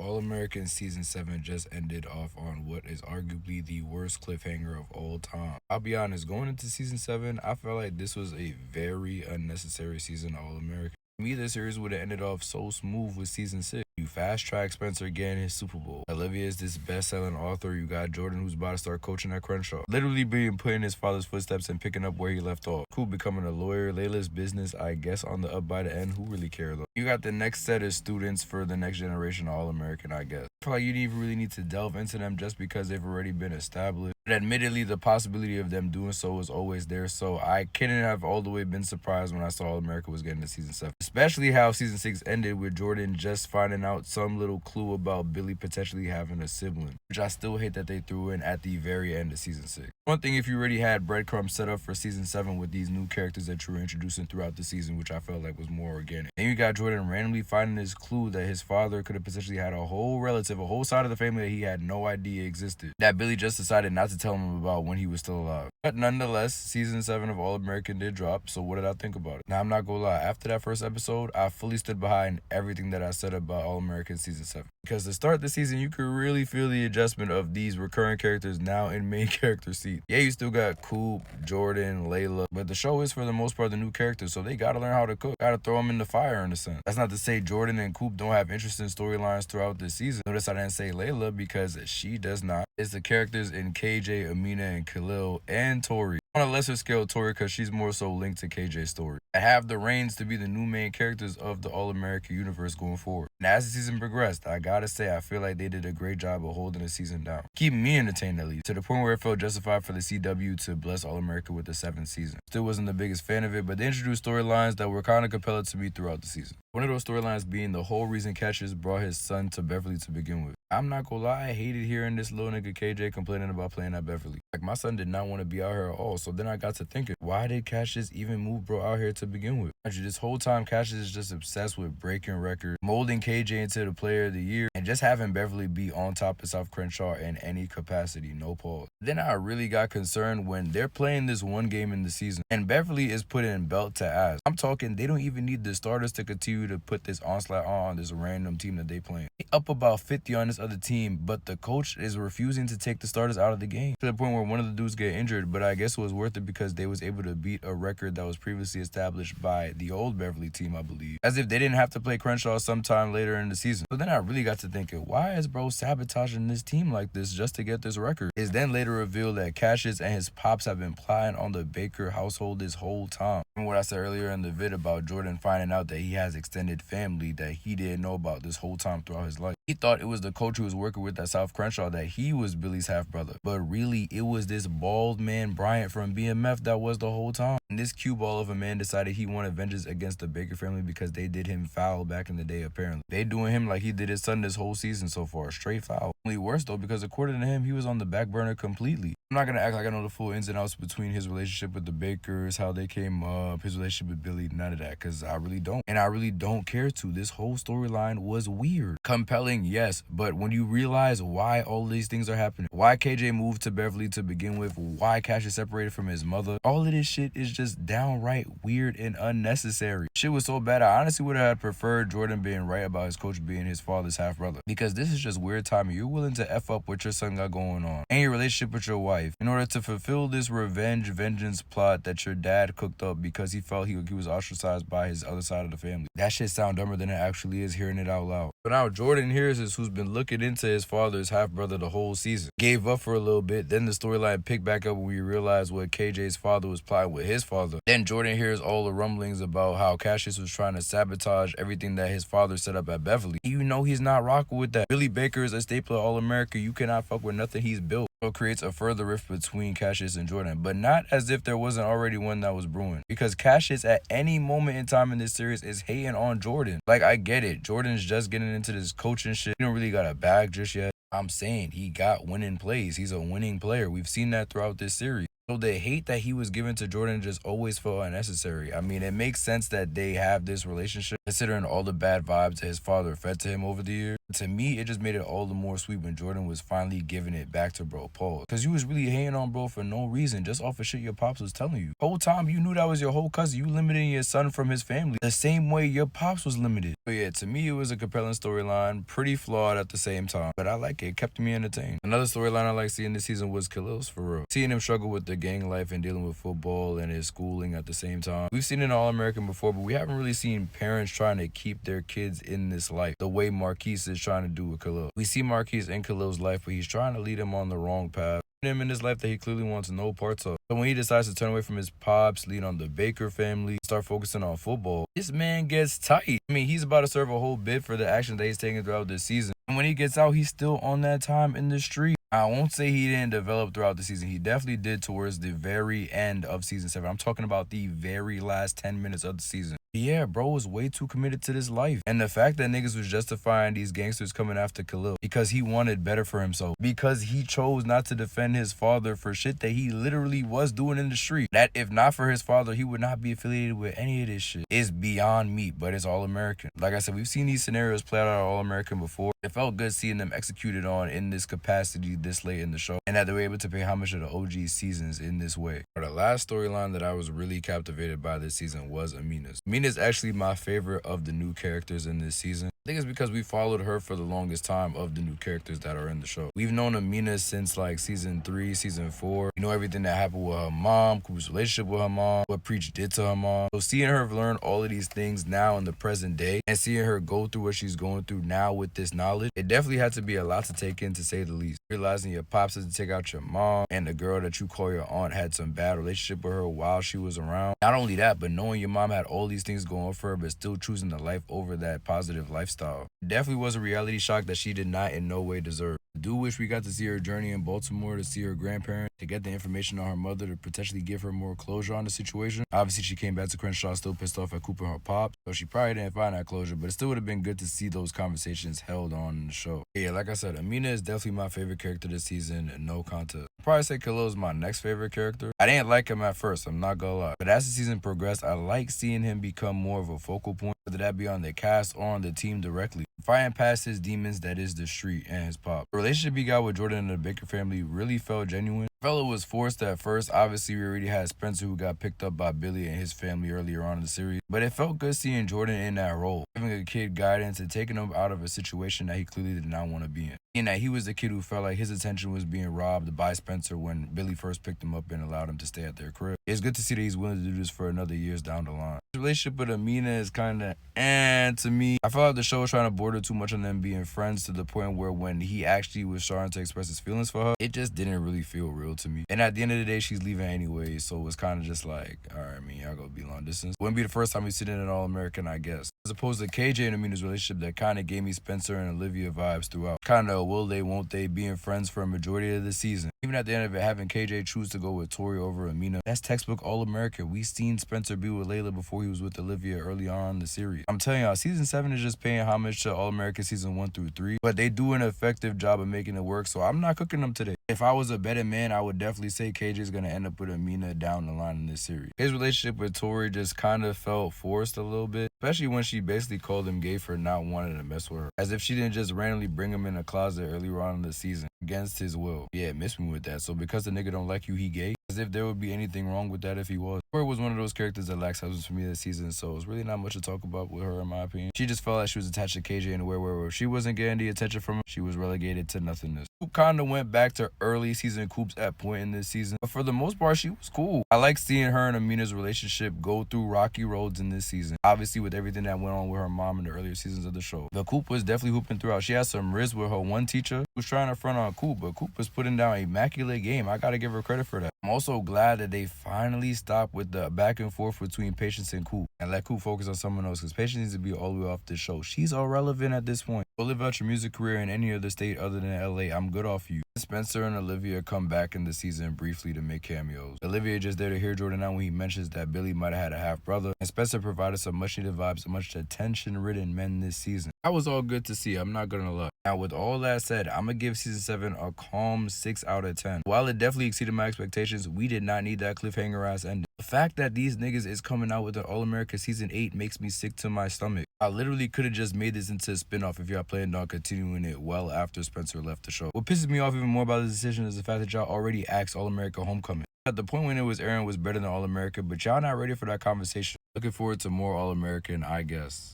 All-American Season 7 just ended off on what is arguably the worst cliffhanger of all time. I'll be honest, going into Season 7, I felt like this was a very unnecessary season of All-American. To me, the series would have ended off so smooth with Season 6. You fast-track Spencer getting his Super Bowl. Olivia is this best-selling author. You got Jordan, who's about to start coaching at Crenshaw. Literally being put in his father's footsteps and picking up where he left off. Cool becoming a lawyer. Layla's business, I guess, on the up by the end. Who really cares, though? You got the next set of students for the next generation of All-American, I guess. I feel like you didn't even really need to delve into them just because they've already been established. But admittedly, the possibility of them doing so was always there, so I couldn't have all the way been surprised when I saw All-America was getting to Season 7. Especially how Season 6 ended with Jordan just finding out some little clue about Billy potentially having a sibling, which I still hate that they threw in at the very end of Season 6. One thing if you already had breadcrumbs set up for Season 7 with these new characters that you were introducing throughout the season, which I felt like was more organic. Then you got Jordan randomly finding this clue that his father could have potentially had a whole relative, a whole side of the family that he had no idea existed, that Billy just decided not to tell him about when he was still alive. But nonetheless, Season 7 of All-American did drop, so what did I think about it? Now, I'm not gonna lie, after that first episode, I fully stood behind everything that I said about All-American Season 7. Because to start the season, you could really feel the adjustment of these recurring characters now in main character seat. Yeah, you still got Coop, Jordan, Layla, but the show is for the most part the new characters, so they gotta learn how to cook. Gotta throw them in the fire in a sense. That's not to say Jordan and Coop don't have interesting storylines throughout the season. Notice I didn't say Layla because she does not. It's the characters in KJ, Amina, and Khalil, and Tori. On a lesser scale, Tori, because she's more so linked to KJ's story. I have the reins to be the new main characters of the All-American universe going forward. And as the season progressed, I gotta say, I feel like they did a great job of holding the season down. Keeping me entertained at least, to the point where it felt justified for the CW to bless All-America with the 7th season. Still wasn't the biggest fan of it, but they introduced storylines that were kind of compelling to me throughout the season. One of those storylines being the whole reason Cassius brought his son to Beverly to begin with. I'm not gonna lie, I hated hearing this little nigga KJ complaining about playing at Beverly. Like, my son did not want to be out here at all, so then I got to thinking, why did Cassius even move bro out here to begin with? Actually, this whole time, Cassius is just obsessed with breaking records, molding KJ into the player of the year, and just having Beverly be on top of South Crenshaw in any capacity, no pause. Then I really got concerned when they're playing this one game in the season, and Beverly is putting belt to ass. I'm talking, they don't even need the starters to continue to put this onslaught on this random team that they playing. They up about 50 on this other team, but the coach is refusing to take the starters out of the game, to the point where one of the dudes get injured, but I guess it was worth it because they was able to beat a record that was previously established by the old Beverly team, I believe. As if they didn't have to play Crenshaw sometime later in the season. So then I really got to thinking, why is bro sabotaging this team like this just to get this record? It's then later revealed that Cassius and his pops have been plotting on the Baker household this whole time. Remember what I said earlier in the vid about Jordan finding out that he has extended family that he didn't know about this whole time throughout his life. He thought it was the coach who was working with at South Crenshaw that he was Billy's half-brother. But really, it was this bald man Bryant from BMF that was the whole time. And this cue ball of a man decided he wanted vengeance against the Baker family because they did him foul back in the day, apparently. They doing him like he did his son this whole season so far, straight foul. Only worse though, because according to him, he was on the back burner completely. I'm not gonna act like I know the full ins and outs between his relationship with the Bakers, how they came up, his relationship with Billy, none of that, because I really don't. And I really don't care to. This whole storyline was weird. Compelling, yes, but when you realize why all these things are happening, why KJ moved to Beverly to begin with, why Cash is separated from his mother, all of this shit is just downright weird and unnecessary. Shit was so bad, I honestly would have preferred Jordan being right about his coach being his father's half-brother. Because this is just weird timing. You're willing to F up what your son got going on and your relationship with your wife in order to fulfill this vengeance plot that your dad cooked up because he felt he was ostracized by his other side of the family. That shit sound dumber than it actually is hearing it out loud. But now Jordan hears this, who's been looking into his father's half-brother the whole season. Gave up for a little bit, then the storyline picked back up when we realized what KJ's father was plotting with his father. Then Jordan hears all the rumblings about how Cassius was trying to sabotage everything that his father set up at Beverly. You know he's not rocking with that. Billy Baker is a staple of All-America. You cannot fuck with nothing he's built. So it creates a further rift between Cassius and Jordan, but not as if there wasn't already one that was brewing. Because Cassius at any moment in time in this series is hating on Jordan. Like, I get it. Jordan's just getting into this coaching shit. He don't really got a bag just yet. I'm saying he got winning plays. He's a winning player. We've seen that throughout this series. So the hate that he was given to Jordan just always felt unnecessary. I mean, it makes sense that they have this relationship, considering all the bad vibes that his father fed to him over the years. To me, it just made it all the more sweet when Jordan was finally giving it back to bro Paul. Because you was really hating on bro for no reason, just off of shit your pops was telling you. Whole time you knew that was your whole cousin. You limiting your son from his family the same way your pops was limited. But yeah, to me, it was a compelling storyline, pretty flawed at the same time. But I like it. It kept me entertained. Another storyline I like seeing this season was Khalil's, for real. Seeing him struggle with the gang life and dealing with football and his schooling at the same time. We've seen it in All-American before, but we haven't really seen parents trying to keep their kids in this life the way Marquise is trying to do with Khalil. We see Marquise in Khalil's life, but he's trying to lead him on the wrong path. Him in his life that he clearly wants no parts of. So when he decides to turn away from his pops, lean on the Baker family, start focusing on football, this man gets tight. I mean, he's about to serve a whole bit for the action that he's taking throughout this season. And when he gets out, he's still on that time in the street. I won't say he didn't develop throughout the season. He definitely did towards the very end of season 7. I'm talking about the very last 10 minutes of the season. Yeah, bro was way too committed to this life. And the fact that niggas was justifying these gangsters coming after Khalil because he wanted better for himself. Because he chose not to defend his father for shit that he literally was doing in the street. That if not for his father, he would not be affiliated with any of this shit. It's beyond me, but it's All-American. Like I said, we've seen these scenarios play out at All-American before. It felt good seeing them executed on in this capacity this late in the show. And that they were able to pay homage to the OG seasons in this way. But the last storyline that I was really captivated by this season was Amina's. Amina's actually my favorite of the new characters in this season. I think it's because we followed her for the longest time of the new characters that are in the show. We've known Amina since like season 3, season 4. You know everything that happened with her mom, Coop's relationship with her mom, what Preach did to her mom. So seeing her learn all of these things now in the present day and seeing her go through what she's going through now with this knowledge, it definitely had to be a lot to take in, to say the least. Realizing your pops had to take out your mom and the girl that you call your aunt had some bad relationship with her while she was around. Not only that, but knowing your mom had all these things going for her but still choosing the life over that positive lifestyle. It definitely was a reality shock that she did not in no way deserve. I do wish we got to see her journey in Baltimore, to see her grandparents, to get the information on her mother, to potentially give her more closure on the situation. Obviously, she came back to Crenshaw still pissed off at Cooper and her pops, so she probably didn't find that closure, but it still would have been good to see those conversations held on in the show. Yeah, like I said, Amina is definitely my favorite character this season, and no contest. I'd probably say Khalil is my next favorite character. I didn't like him at first, I'm not gonna lie, but as the season progressed, I like seeing him become more of a focal point, whether that be on the cast or on the team directly. Fighting past his demons that is the street and his pop. The relationship he got with Jordan and the Baker family really felt genuine. Fella was forced at first. Obviously, we already had Spencer who got picked up by Billy and his family earlier on in the series. But it felt good seeing Jordan in that role, giving a kid guidance and taking him out of a situation that he clearly did not want to be in. And that he was the kid who felt like his attention was being robbed by Spencer when Billy first picked him up and allowed him to stay at their crib. It's good to see that he's willing to do this for another years down the line. His relationship with Amina is kind of to me. I felt like the show was trying to border too much on them being friends to the point where when he actually was starting to express his feelings for her, it just didn't really feel real to me. And at the end of the day, she's leaving anyway, so it was kind of just like, alright, I mean, y'all go be long distance. Wouldn't be the first time we sit in an All-American, I guess. As opposed to KJ and Amina's relationship that kind of gave me Spencer and Olivia vibes throughout. Kind of will they, won't they, being friends for a majority of the season. Even at the end of it, having KJ choose to go with Tori over Amina, that's textbook All-American. We seen Spencer be with Layla before he was with Olivia early on in the series. I'm telling y'all, season 7 is just paying homage to All-American season 1 through 3, but they do an effective job of making it work, so I'm not cooking them today. If I was a betting man, I would definitely say KJ is going to end up with Amina down the line in this series. His relationship with Tori just kind of felt forced a little bit, especially when she basically called him gay for not wanting to mess with her. As if she didn't just randomly bring him in a closet earlier on in the season against his will. Yeah, miss me with that. So because the nigga don't like you, he gay? As if there would be anything wrong with that if he was. Tori was one of those characters that lacks substance for me this season, so it's really not much to talk about with her in my opinion. She just felt like she was attached to KJ in a way where if she wasn't getting the attention from him, she was relegated to nothingness. Coop kind of went back to early season Coops at point in this season, but for the most part, she was cool. I like seeing her and Amina's relationship go through rocky roads in this season. Obviously, with everything that went on with her mom in the earlier seasons of the show. The Coop was definitely hooping throughout. She had some risk with her one teacher who was trying to front on Coop, but Coop was putting down an immaculate game. I gotta give her credit for that. I'm also glad that they finally stopped with with the back and forth between Patience and Coop, and let Coop focus on someone else, because Patience needs to be all the way off this show. She's irrelevant at this point. Go live out your music career in any other state other than LA. I'm good off you. Spencer and Olivia come back in the season briefly to make cameos. Olivia just there to hear Jordan out when he mentions that Billy might have had a half brother, and Spencer provided some much needed vibes, much attention-ridden men this season. That was all good to see, I'm not gonna lie. Now, with all that said, I'm gonna give season 7 a calm 6 out of 10. While it definitely exceeded my expectations, we did not need that cliffhanger ass ending. The fact that these niggas is coming out with an All-America season 8 makes me sick to my stomach. I literally could have just made this into a spin-off if y'all planned on continuing it well after Spencer left the show. What pisses me off even more about this decision is the fact that y'all already asked All-America Homecoming. At the point when it was airing was better than All-America, but y'all not ready for that conversation. Looking forward to more All-American, I guess.